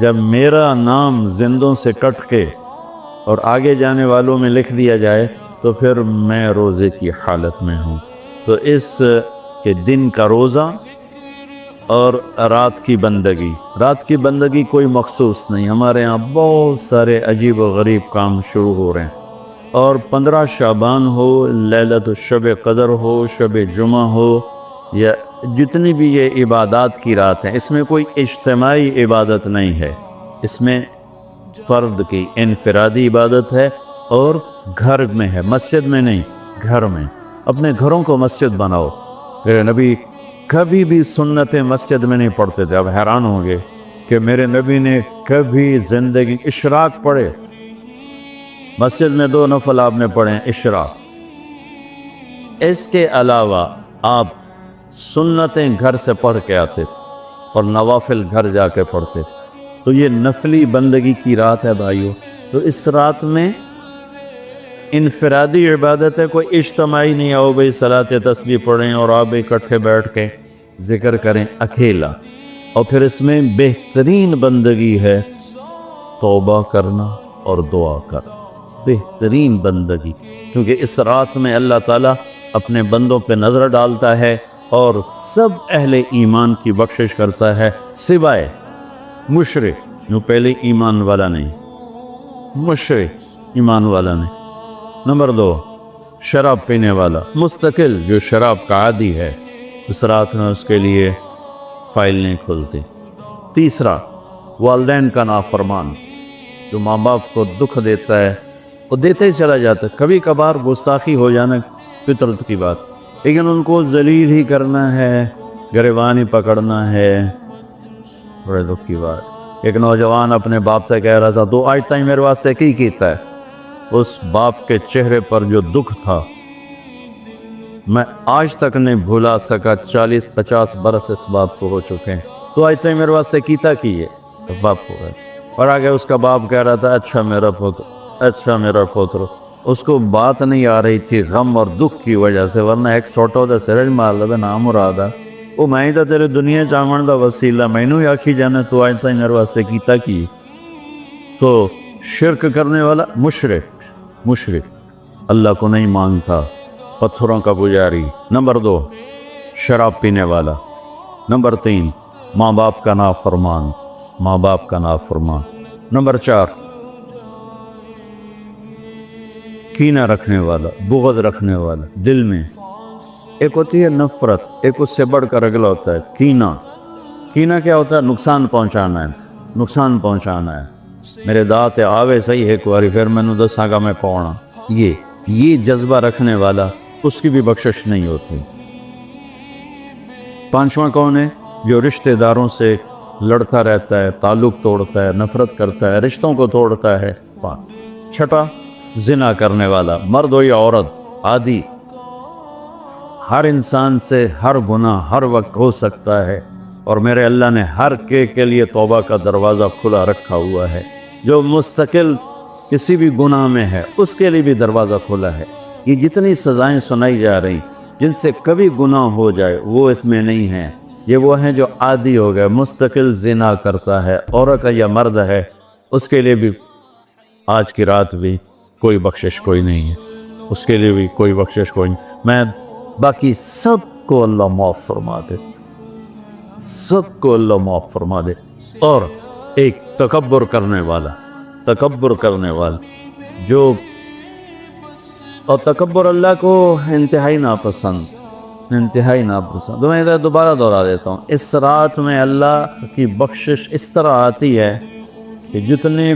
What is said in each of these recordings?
جب میرا نام زندوں سے کٹ کے اور آگے جانے والوں میں لکھ دیا جائے تو پھر میں روزے کی حالت میں ہوں۔ تو اس کے دن کا روزہ اور رات کی بندگی کوئی مخصوص نہیں، ہمارے ہاں بہت سارے عجیب و غریب کام شروع ہو رہے ہیں، اور 15 شعبان ہو، لیلۃ الشب قدر ہو، شب جمعہ ہو، یا جتنی بھی یہ عبادات کی رات ہیں، اس میں کوئی اجتماعی عبادت نہیں ہے، اس میں فرد کی انفرادی عبادت ہے، اور گھر میں ہے، مسجد میں نہیں، گھر میں۔ اپنے گھروں کو مسجد بناؤ۔ میرے نبی کبھی بھی سنت مسجد میں نہیں پڑھتے تھے۔ اب حیران ہوں گے کہ میرے نبی نے کبھی زندگی اشراق پڑھے؟ مسجد میں 2 نفل آپ نے پڑھے ہیں، اشراق۔ اس کے علاوہ آپ سنتیں گھر سے پڑھ کے آتے تھے اور نوافل گھر جا کے پڑھتے تھے۔ تو یہ نفلی بندگی کی رات ہے بھائیو۔ تو اس رات میں انفرادی عبادت ہے، کوئی اجتماعی نہیں آؤ بھئی صلاۃ تسبیح پڑھیں اور آپ اکٹھے بیٹھ کے ذکر کریں، اکیلا۔ اور پھر اس میں بہترین بندگی ہے توبہ کرنا اور دعا کرنا، بہترین بندگی، کیونکہ اس رات میں اللہ تعالیٰ اپنے بندوں پہ نظر ڈالتا ہے اور سب اہل ایمان کی بخشش کرتا ہے، سوائے مشرک جو پہلے ایمان والا نہیں، مشرک ایمان والا نہیں۔ نمبر 2، شراب پینے والا مستقل جو شراب کا عادی ہے، اس رات میں اس کے لیے فائل نہیں کھلتی۔ تیسرا، والدین کا نافرمان جو ماں باپ کو دکھ دیتا ہے، وہ دیتے ہی چلا جاتا ہے، کبھی کبھار گستاخی ہو جانا فطرت کی بات، لیکن ان کو ذلیل ہی کرنا ہے، گریبان ہی پکڑنا ہے، بڑے دکھ کی بات۔ ایک نوجوان اپنے باپ سے کہہ رہا تھا تو آج تک میرے واسطے کی کیتا ہے؟ اس باپ کے چہرے پر جو دکھ تھا میں آج تک نہیں بھولا سکا، 40-50 برس اس باپ کو ہو چکے ہیں، تو آج تک میرے واسطے کیتا کی ہے؟ تو باپ کو گئے اور آگے اس کا باپ کہہ رہا تھا اچھا میرا پوتر، اچھا میرا پوتر۔ اس کو بات نہیں آ رہی تھی غم اور دکھ کی وجہ سے، ورنہ ایک سوٹو دا سرج مار لبے نام مرادہ وہ میں تا تیرے دنیا چاہمن دا وسیلہ، میں نو آکھی جانا تو آج تک میرے واسطے کیتا کی؟ تو شرک کرنے والا مشرک اللہ کو نہیں مانتا، پتھروں کا پجاری۔ نمبر 2، شراب پینے والا۔ نمبر 3، ماں باپ کا نافرمان، نمبر 4، کینہ رکھنے والا، بغض رکھنے والا دل میں۔ ایک ہوتی ہے نفرت، ایک اس سے بڑھ کر اگلا ہوتا ہے کینہ کیا ہوتا ہے؟ نقصان پہنچانا ہے، میرے دانت آوے صحیح ایک واری پھر میں نے دساں گا میں پونا، یہ جذبہ رکھنے والا اس کی بھی بخشش نہیں ہوتی۔ 5واں کون ہے؟ جو رشتہ داروں سے لڑتا رہتا ہے، تعلق توڑتا ہے، نفرت کرتا ہے، رشتوں کو توڑتا ہے۔ 6، زنا کرنے والا، مرد ہو یا عورت، عادی۔ ہر انسان سے ہر گناہ ہر وقت ہو سکتا ہے، اور میرے اللہ نے ہر کے لیے توبہ کا دروازہ کھلا رکھا ہوا ہے۔ جو مستقل کسی بھی گناہ میں ہے اس کے لیے بھی دروازہ کھلا ہے۔ یہ جتنی سزائیں سنائی جا رہی جن سے کبھی گناہ ہو جائے وہ اس میں نہیں ہیں، یہ وہ ہیں جو عادی ہو گئے، مستقل زنا کرتا ہے، عورت یا مرد ہے، اس کے لیے بھی آج کی رات بھی کوئی بخشش کوئی نہیں ہے، اس کے لیے بھی کوئی بخشش کوئی نہیں۔ میں باقی سب کو اللہ معاف فرما دے، سب کو اللہ معاف فرما دے۔ اور ایک تکبر کرنے والا جو، اور تکبر اللہ کو انتہائی ناپسند۔ تو میں ادھر دوبارہ دہرا دیتا ہوں، اس رات میں اللہ کی بخشش اس طرح آتی ہے کہ جتنے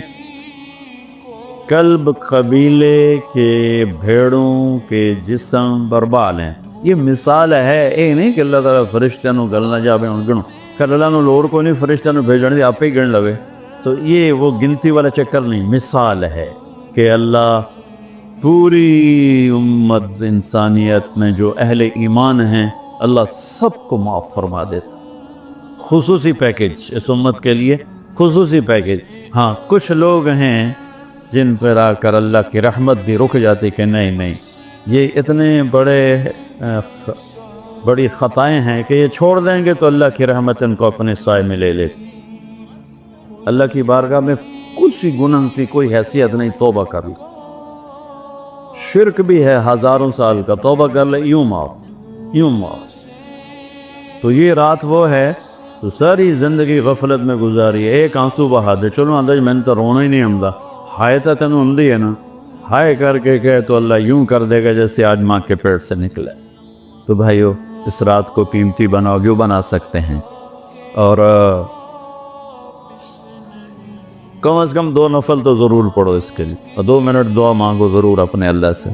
کلب قبیلے کے بھیڑوں کے جسم برباد ہیں، یہ مثال ہے، اے نہیں کہ اللہ تعالیٰ فرشتہ نو گلنا جاوے ان گنو کر اللہ نو لوڑ کو نہیں، فرشتہ نو بھیجنے دی آپ ہی گن لوے، تو یہ وہ گنتی والا چکر نہیں، مثال ہے کہ اللہ پوری امت انسانیت میں جو اہل ایمان ہیں اللہ سب کو معاف فرما دیتا۔ خصوصی پیکج اس امت کے لیے، خصوصی پیکج۔ ہاں کچھ لوگ ہیں جن پر آ کر اللہ کی رحمت بھی رک جاتی کہ نہیں یہ اتنے بڑی خطائیں ہیں کہ یہ چھوڑ دیں گے تو اللہ کی رحمت ان کو اپنے سائے میں لے لے۔ اللہ کی بارگاہ میں کچھ ہی گناہ کی کوئی حیثیت نہیں، توبہ کر لے. شرک بھی ہے ہزاروں سال کا، توبہ کر لے یوں معاف، یوں معاف. تو یہ رات وہ ہے تو ساری زندگی غفلت میں گزاری ہے. ایک آنسو بہا دے، چلو اندر میں نے تو رونا ہی نہیں ہمدا، ہائے تا تینوں ہمدی ہے نا، ہائے کر کے کہے تو اللہ یوں کر دے گا جیسے آج ماں کے پیٹ سے نکلے. تو بھائیو اس رات کو قیمتی بناؤ جو بنا سکتے ہیں، اور کم از کم 2 نفل تو ضرور پڑھو اس کے لیے، اور 2 منٹ دعا مانگو ضرور اپنے اللہ سے.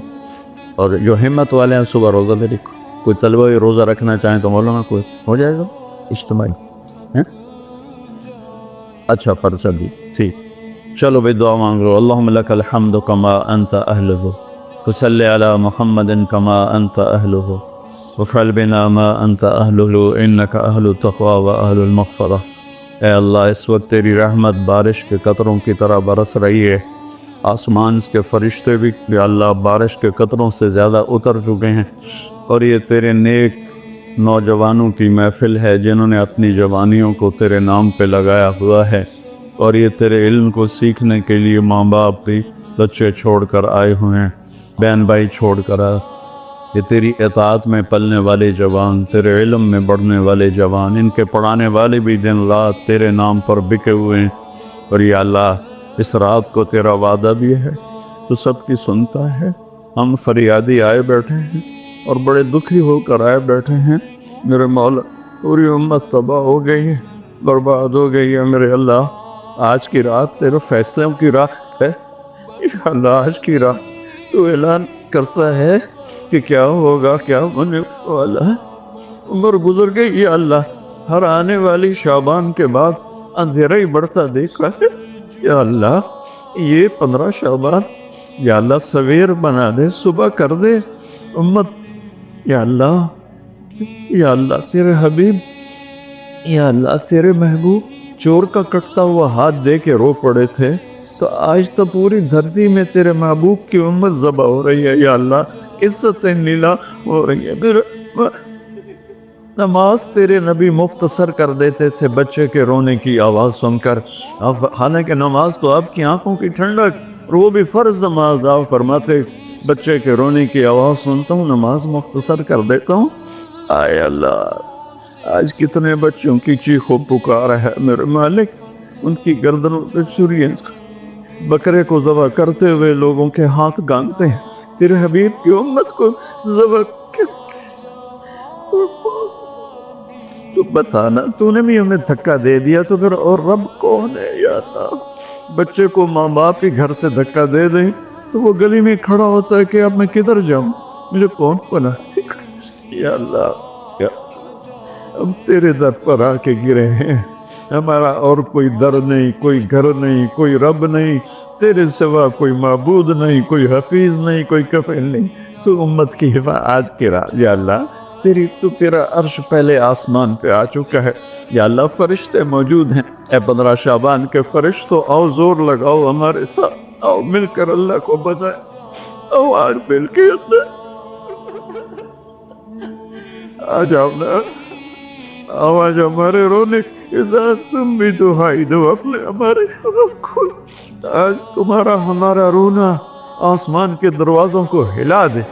اور جو ہمت والے ہیں صبح روزہ بھی رکھو. کوئی طلبہ روزہ رکھنا چاہیں تو مولانا کوئی ہو جائے گا اجتماعی، اچھا پرچہ دی ٹھیک. چلو بھائی دعا مانگ لو. اللہم لک الحمد کما انت اہلہ، وصلی علی محمد کما انت اہلہ، وفعل بنا ما انت اہلہ انک اہل التقوی و اہل المغفرہ. اے اللہ اس وقت تیری رحمت بارش کے قطروں کی طرح برس رہی ہے. آسمان کے فرشتے بھی یا اللہ بارش کے قطروں سے زیادہ اتر چکے ہیں، اور یہ تیرے نیک نوجوانوں کی محفل ہے جنہوں نے اپنی جوانیوں کو تیرے نام پہ لگایا ہوا ہے، اور یہ تیرے علم کو سیکھنے کے لیے ماں باپ بھی بچے چھوڑ کر آئے ہوئے ہیں، بہن بھائی چھوڑ کر آئے. یہ تیری اطاعت میں پلنے والے جوان، تیرے علم میں بڑھنے والے جوان، ان کے پڑھانے والے بھی دن رات تیرے نام پر بکے ہوئے ہیں. اور یا اللہ اس رات کو تیرا وعدہ بھی ہے تو سب کی سنتا ہے. ہم فریادی آئے بیٹھے ہیں اور بڑے دکھی ہو کر آئے بیٹھے ہیں. میرے مولا پوری امت تباہ ہو گئی ہے، برباد ہو گئی ہے. میرے اللہ آج کی رات تیرے فیصلوں کی رات ہے. یا اللہ آج کی رات تو اعلان کرتا ہے کہ کیا ہوگا کیا ہونے والا ہے. عمر گزر گئی یا اللہ، ہر آنے والی شعبان کے بعد اندھیرا ہی بڑھتا دیکھا ہے. یا اللہ یہ 15 شعبان یا اللہ سویر بنا دے، صبح کر دے امت. یا اللہ تیرے حبیب، یا اللہ تیرے محبوب چور کا کٹتا ہوا ہاتھ دے کے رو پڑے تھے، تو آج تو پوری دھرتی میں تیرے محبوب کی امت ذبح ہو رہی ہے. یا اللہ عزتیں نیلا ہو رہی ہے. نماز تیرے نبی مختصر کر دیتے تھے بچے کے رونے کی آواز سن کر، حالانکہ نماز تو آپ کی آنکھوں کی ٹھنڈک، اور وہ بھی فرض نماز. آپ فرماتے بچے کے رونے کی آواز سنتا ہوں نماز مختصر کر دیتا ہوں. آئے اللہ آج کتنے بچوں کی چیخ و پکار ہے میرے مالک. ان کی گردنوں پہ چھریاں، بکرے کو ذبح کرتے ہوئے لوگوں کے ہاتھ گانتے ہیں. تیرے حبیب کی امت کو ذبح تو بتانا، تو نے بھی ہمیں دھکا دے دیا تو پھر اور رب کون ہے. یا اللہ بچے کو ماں باپ کے گھر سے دھکا دے دیں تو وہ گلی میں کھڑا ہوتا ہے کہ اب میں کدھر جاؤں، مجھے کون بناتی. یا اللہ ہم تیرے در پر آ کے گرے ہیں. ہمارا اور کوئی در نہیں، کوئی گھر نہیں، کوئی رب نہیں، تیرے سوا کوئی معبود نہیں، کوئی حفیظ نہیں، کوئی کفیل نہیں. تو امت کی حفاظت آج کے رات یا اللہ تیرا عرش پہلے آسمان پہ آ چکا ہے. یا اللہ فرشتے موجود ہیں. اے 15 شعبان کے فرشتوں آؤ زور لگاؤ ہمارے ساتھ، آؤ مل کر اللہ کو بتائیں. آؤ آج مل کے آ جاؤ نا، آواز ہمارے رونے کے ساتھ تم بھی دہائی دو اپنے ہمارے کو. آج تمہارا ہمارا رونا آسمان کے دروازوں کو ہلا دے.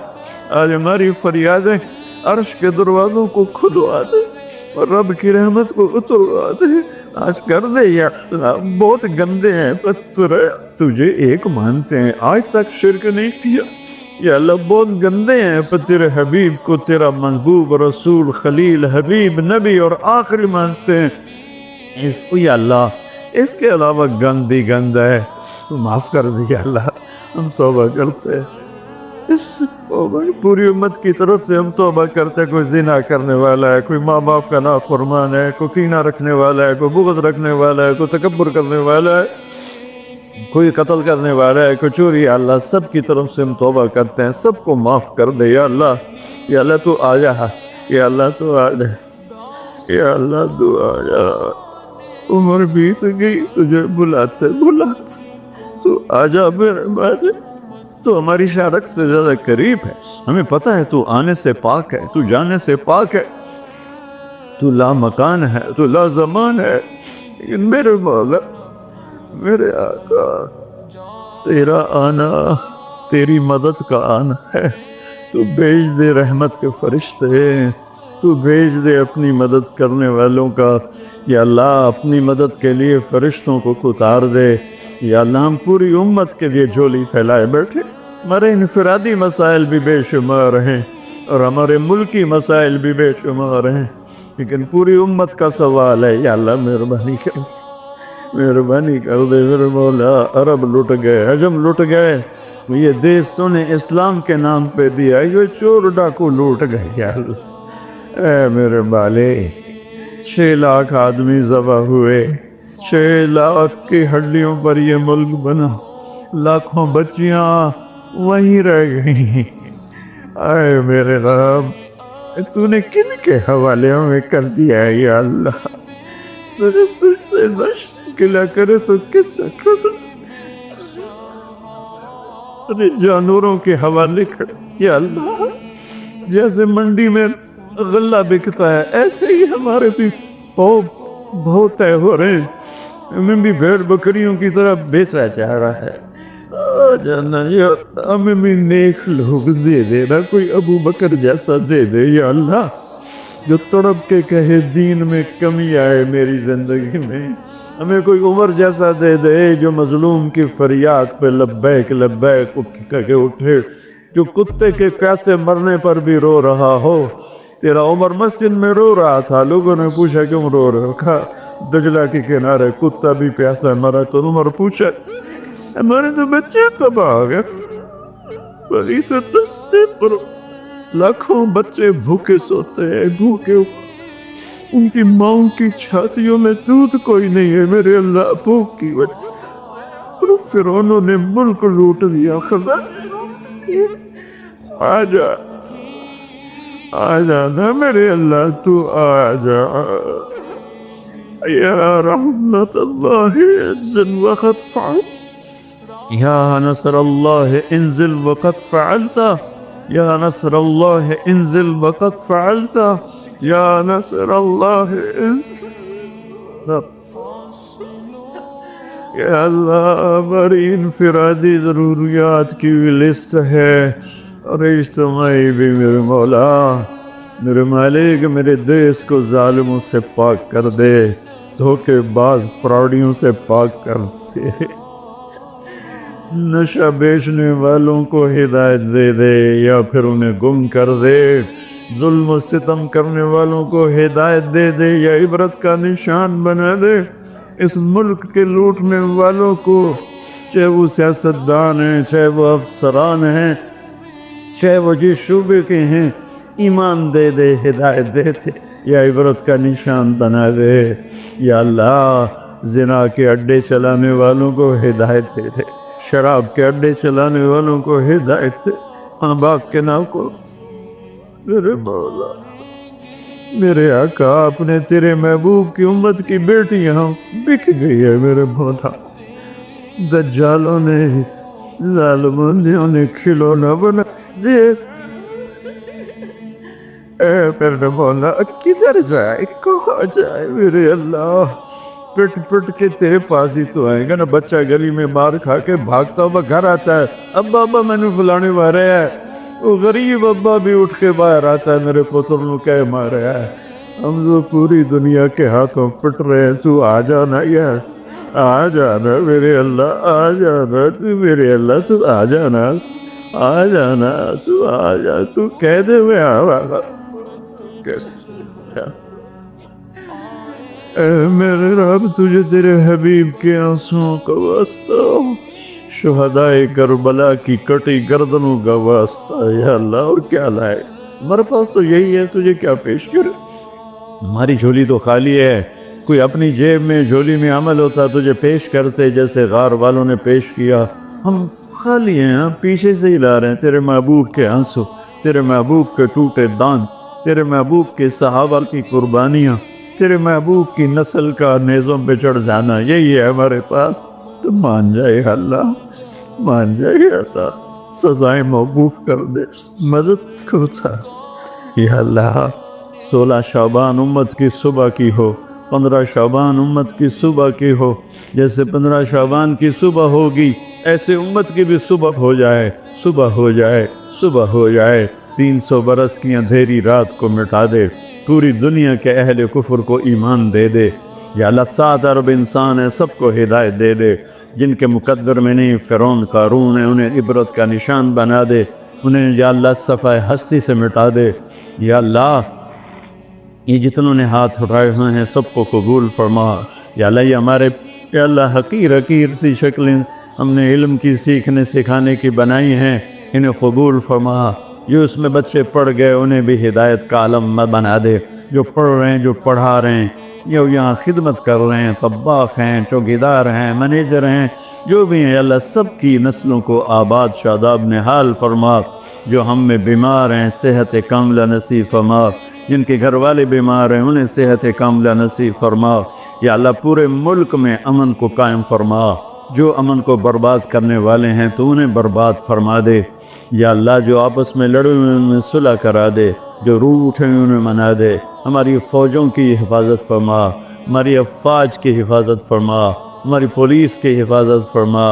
آج ہماری فریادیں عرش کے دروازوں کو کھلوا دے اور رب کی رحمت کو اتروا دے. آج کر دے یا اللہ. بہت گندے ہیں پتھر، تجھے ایک مانتے ہیں، آج تک شرک نہیں کیا. یا اللہ بہت گندے ہیں پر تیرے حبیب کو تیرا محبوب رسول خلیل حبیب نبی اور آخری مانتے ہیں. اس کو یا اللہ اس کے علاوہ گند بھی گند ہے، تو معاف کر دے. یا اللہ ہم توبہ کرتے ہیں، اس پوری امت کی طرف سے ہم توبہ کرتے ہیں. کوئی زنا کرنے والا ہے، کوئی ماں باپ کا نافرمان ہے، کوئی کینہ رکھنے والا ہے، کوئی بغض رکھنے والا ہے، کوئی تکبر کرنے والا ہے، کوئی قتل کرنے والا ہے، کوئی چوری. یا اللہ سب کی طرف سے ہم توبہ کرتے ہیں، سب کو معاف کر دے. یا اللہ تو آ جا. یا اللہ تو آ جا. یا اللہ تو آ جا. عمر بیت گئی، تجھے بلاتے تو آ جا میرے بھائی. تو ہماری شارک سے زیادہ قریب ہے. ہمیں پتہ ہے تو آنے سے پاک ہے، تو جانے سے پاک ہے، تو لا مکان ہے، تو لا زمان ہے. لیکن میرے مولا میرے آقا تیرا آنا تیری مدد کا آنا ہے، تو بھیج دے رحمت کے فرشتے، تو بھیج دے اپنی مدد کرنے والوں کا، یا اللہ اپنی مدد کے لیے فرشتوں کو اتار دے، یا اللہ ہم پوری امت کے لیے جھولی پھیلائے بیٹھے، ہمارے انفرادی مسائل بھی بے شمار ہیں اور ہمارے ملکی مسائل بھی بے شمار ہیں، لیکن پوری امت کا سوال ہے، یا اللہ مہربانی کر مہربانی کر دے میرے مولا۔ عرب لٹ گئے، عجم لٹ گئے، یہ دیس تو نے اسلام کے نام پہ دیا، یہ چور ڈاکو لوٹ گئے، یا اللہ اے میرے بالے، 6 لاکھ آدمی ذبح ہوئے، 6 لاکھ کی ہڈیوں پر یہ ملک بنا، لاکھوں بچیاں وہیں رہ گئیں، اے میرے رب تو نے کن کے حوالے ہمیں کر دیا ہے یا اللہ، تجھ سے نشت کلا کرے تو کس سے کر، جانوروں کے حوالے کر، یا اللہ جیسے منڈی میں غلہ بکتا ہے ایسے ہی ہمارے بھی بہت طے ہو رہے ہیں، ہمیں بھی بھیڑ بکریوں کی طرح بیچا جا رہا ہے، جانا یا ہمیں بھی نیک لوگ دے دے نا، کوئی ابو بکر جیسا دے دے یا اللہ، جو تڑپ کے کہے دین میں کمی آئے میری زندگی میں، ہمیں کوئی عمر جیسا دے دے جو مظلوم کی فریاد پہ لبیک لبیک کہہ کے اٹھے، جو کتے کے پیاسے مرنے پر بھی رو رہا ہو۔ تیرا عمر مسجد میں رو رہا تھا، لوگوں نے پوچھا کیوں رو رہے ہو، کہا دجلہ کے کنارے کتا بھی پیاسا مرا، تو عمر پوچھا ہمارے تو بچے تباہ ہو گئے، بڑی تو دستے پر لاکھوں بچے بھوکے سوتے ہیں، بھوکے ان کی ماؤں کی چھاتیوں میں دودھ کوئی نہیں ہے میرے اللہ، بھوک کی وجہ اور فرعونوں نے ملک لوٹ لیا، خزانے آجا آجا نا میرے اللہ، تو آجا یا رحمت اللہ انزل وقت فعل، یا نصر اللہ انزل وقت فعلتا، یا نصر اللہ انزل وقت فعلتا، یا نصر اللہ انزل، یا اللہ ہماری انفرادی ضروریات کی بھی لسٹ ہے اور اجتماعی بھی، میرے مولا میرے مالک، میرے دیس کو ظالموں سے پاک کر دے، دھوکے باز فراڈیوں سے پاک کر دے، نشہ بیچنے والوں کو ہدایت دے دے یا پھر انہیں گم کر دے، ظلم و ستم کرنے والوں کو ہدایت دے دے یا عبرت کا نشان بنا دے، اس ملک کے لوٹنے والوں کو، چاہے وہ سیاستدان ہیں، چاہے وہ افسران ہیں، چاہے وہ جس شعبے کے ہیں، ایمان دے دے، ہدایت دے دے یا عبرت کا نشان بنا دے، یا اللہ زنا کے اڈے چلانے والوں کو ہدایت دے دے، شراب کے اڈے چلانے والوں کو ہدایت دے، آباق کے نام کو، میرے مولا میرے آقا، اپنے تیرے محبوب کی امت کی بیٹیاں بک گئی ہے میرے مولا، دجالوں نے ظالموں نے کھلونا بنا دے، اے میرے مولا کدھر جائے، کہاں جائے میرے اللہ، پٹ پٹ کے تیرے پاس ہی تو آئیں گا نا، بچہ گلی میں مار کھا کے بھاگتا ہوا گھر آتا ہے، ابا ابا میں نے فلانے مارے ہے، وہ غریب ابا بھی اٹھ کے باہر آتا ہے، میرے پتر نو کہہ مارے ہے، ہم تو پوری دنیا کے ہاتھوں پٹ رہے ہیں، تو آ جانا یار، آ جانا میرے اللہ، آ جانا تو میرے اللہ، تو آ جانا، آ جانا، تو آ جا، تو کہہ دے میں آ کیسے، اے میرے رب تجھے تیرے حبیب کے آنسوں کا واسطہ، شہدائے کربلا کی کٹی گردنوں کا واسطہ، یا اللہ اور کیا لائے، ہمارے پاس تو یہی ہے، تجھے کیا پیش کرے، ہماری جھولی تو خالی ہے، کوئی اپنی جیب میں جھولی میں عمل ہوتا تجھے پیش کرتے، جیسے غار والوں نے پیش کیا، ہم خالی ہیں، ہم پیچھے سے ہی لا رہے ہیں تیرے محبوب کے آنسو، تیرے محبوب کے ٹوٹے دان، تیرے محبوب کے صحابہ کی قربانیاں، تیرے محبوب کی نسل کا نیزوں پہ چڑھ جانا، یہی ہے ہمارے پاس، تو مان جائے اللہ، مان جائے اللہ، سزائیں موقوف کر دے، مدد کو تھا، یا اللہ 16 شعبان امت کی صبح کی ہو، 15 شعبان امت کی صبح کی ہو، جیسے 15 شعبان کی صبح ہوگی ایسے امت کی بھی صبح ہو جائے، صبح ہو جائے، صبح ہو جائے۔ 300 برس کی اندھیری رات کو مٹا دے، پوری دنیا کے اہل کفر کو ایمان دے دے۔ یا اللہ 7 ارب انسان ہیں، سب کو ہدایت دے دے، جن کے مقدر میں نہیں فرعون قارون ہے انہیں عبرت کا نشان بنا دے، انہیں یا اللہ صفحہ ہستی سے مٹا دے۔ یا اللہ یہ جتنوں نے ہاتھ اٹھائے ہوئے ہیں سب کو قبول فرما۔ یا اللہ یہ ہمارے یا اللہ حقیر حقیر سی شکلیں ہم نے علم کی سیکھنے سکھانے کی بنائی ہیں، انہیں قبول فرما۔ جو اس میں بچے پڑھ گئے انہیں بھی ہدایت کا عالم بنا دے، جو پڑھ رہے ہیں، جو پڑھا رہے ہیں، جو یہاں خدمت کر رہے ہیں، طباخ ہیں، چوکیدار ہیں، مینیجر ہیں، جو بھی ہیں اللہ سب کی نسلوں کو آباد شاداب نحال فرما۔ جو ہم میں بیمار ہیں صحت کاملہ نصیب فرما، جن کے گھر والے بیمار ہیں انہیں صحت کاملہ نصیب فرما۔ یا اللہ پورے ملک میں امن کو قائم فرما، جو امن کو برباد کرنے والے ہیں تو انہیں برباد فرما دے۔ یا اللہ جو آپس میں لڑے ہوئے ان میں صلح کرا دے، جو روٹھے ہوئے انہیں منا دے۔ ہماری فوجوں کی حفاظت فرما، ہماری افواج کی حفاظت فرما، ہماری پولیس کی حفاظت فرما،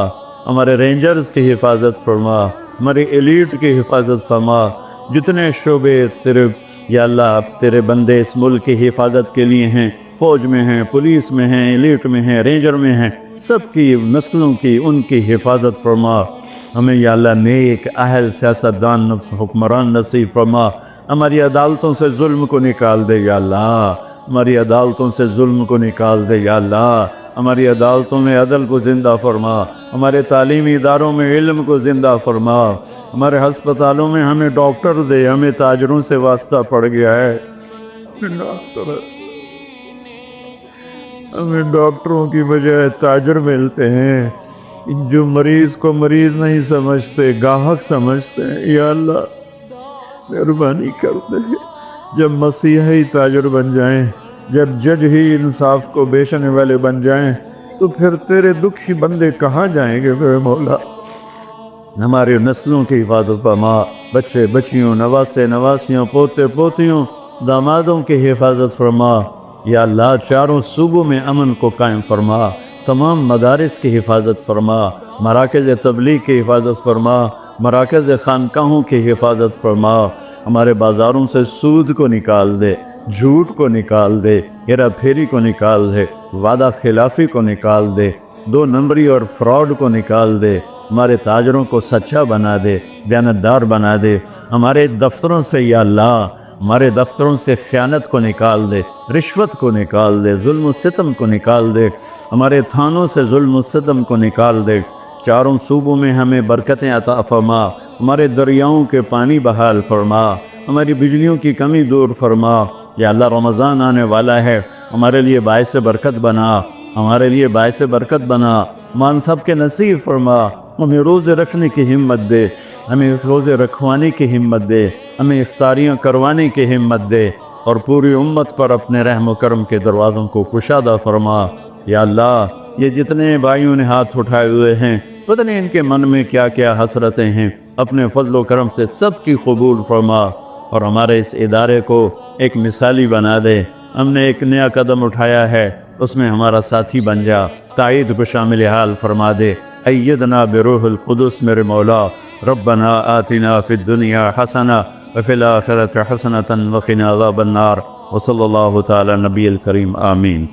ہمارے رینجرز کی حفاظت فرما، ہماری ایلیٹ کی حفاظت فرما۔ جتنے شعبے تیرے یا اللہ تیرے بندے اس ملک کی حفاظت کے لیے ہیں، فوج میں ہیں، پولیس میں ہیں، ایلیٹ میں ہیں، رینجر میں ہیں، سب کی نسلوں کی ان کی حفاظت فرما۔ ہمیں یا اللہ نیک اہل سیاستدان حکمران نصیب فرما۔ ہماری عدالتوں سے ظلم کو نکال دے یا اللہ، ہماری عدالتوں سے ظلم کو نکال دے یا اللہ، ہماری عدالتوں میں عدل کو زندہ فرما، ہمارے تعلیمی اداروں میں علم کو زندہ فرما، ہمارے ہسپتالوں میں ہمیں ڈاکٹر دے، ہمیں تاجروں سے واسطہ پڑ گیا ہے، ہمیں ڈاکٹروں کی بجائے تاجر ملتے ہیں جو مریض کو مریض نہیں سمجھتے، گاہک سمجھتے ہیں۔ یا اللہ مہربانی کر دے، جب مسیحی تاجر بن جائیں، جب جج ہی انصاف کو بیچنے والے بن جائیں تو پھر تیرے دکھی بندے کہاں جائیں گے میرے مولا؟ ہماری نسلوں کی حفاظت فرما، بچے بچیوں، نواسے نواسیوں، پوتے پوتیوں، دامادوں کی حفاظت فرما۔ یا اللہ چاروں صوبوں میں امن کو قائم فرما، تمام مدارس کی حفاظت فرما، مراکز تبلیغ کی حفاظت فرما، مراکز خانقاہوں کی حفاظت فرما۔ ہمارے بازاروں سے سود کو نکال دے، جھوٹ کو نکال دے، ہیرا پھیری کو نکال دے، وعدہ خلافی کو نکال دے، 2 نمبری اور فراڈ کو نکال دے۔ ہمارے تاجروں کو سچا بنا دے، دیانتدار بنا دے۔ ہمارے دفتروں سے یا اللہ ہمارے دفتروں سے خیانت کو نکال دے، رشوت کو نکال دے، ظلم و ستم کو نکال دے، ہمارے تھانوں سے ظلم و ستم کو نکال دے۔ چاروں صوبوں میں ہمیں برکتیں عطا فرما، ہمارے دریاؤں کے پانی بحال فرما، ہماری بجلیوں کی کمی دور فرما۔ یا اللہ رمضان آنے والا ہے، ہمارے لیے باعث برکت بنا، ہمارے لیے باعث برکت بنا، مان سب کے نصیب فرما۔ ہمیں روزے رکھنے کی ہمت دے، ہمیں روزے رکھوانے کی ہمت دے، ہمیں افطاریاں کروانے کی ہمت دے، اور پوری امت پر اپنے رحم و کرم کے دروازوں کو کشادہ فرما۔ یا اللہ یہ جتنے بھائیوں نے ہاتھ اٹھائے ہوئے ہیں، پتہ نہیں ان کے من میں کیا کیا حسرتیں ہیں، اپنے فضل و کرم سے سب کی قبول فرما، اور ہمارے اس ادارے کو ایک مثالی بنا دے۔ ہم نے ایک نیا قدم اٹھایا ہے، اس میں ہمارا ساتھی بن جا، تائید کو شامل حال فرما دے۔ ایدنا بروح القدس میرے مولا، ربنا آتنا فی الدنیا حسنہ وفی الآخرۃ حسنۃ وقنا عذاب النار، وصلی اللہ تعالی نبی الکریم، آمین۔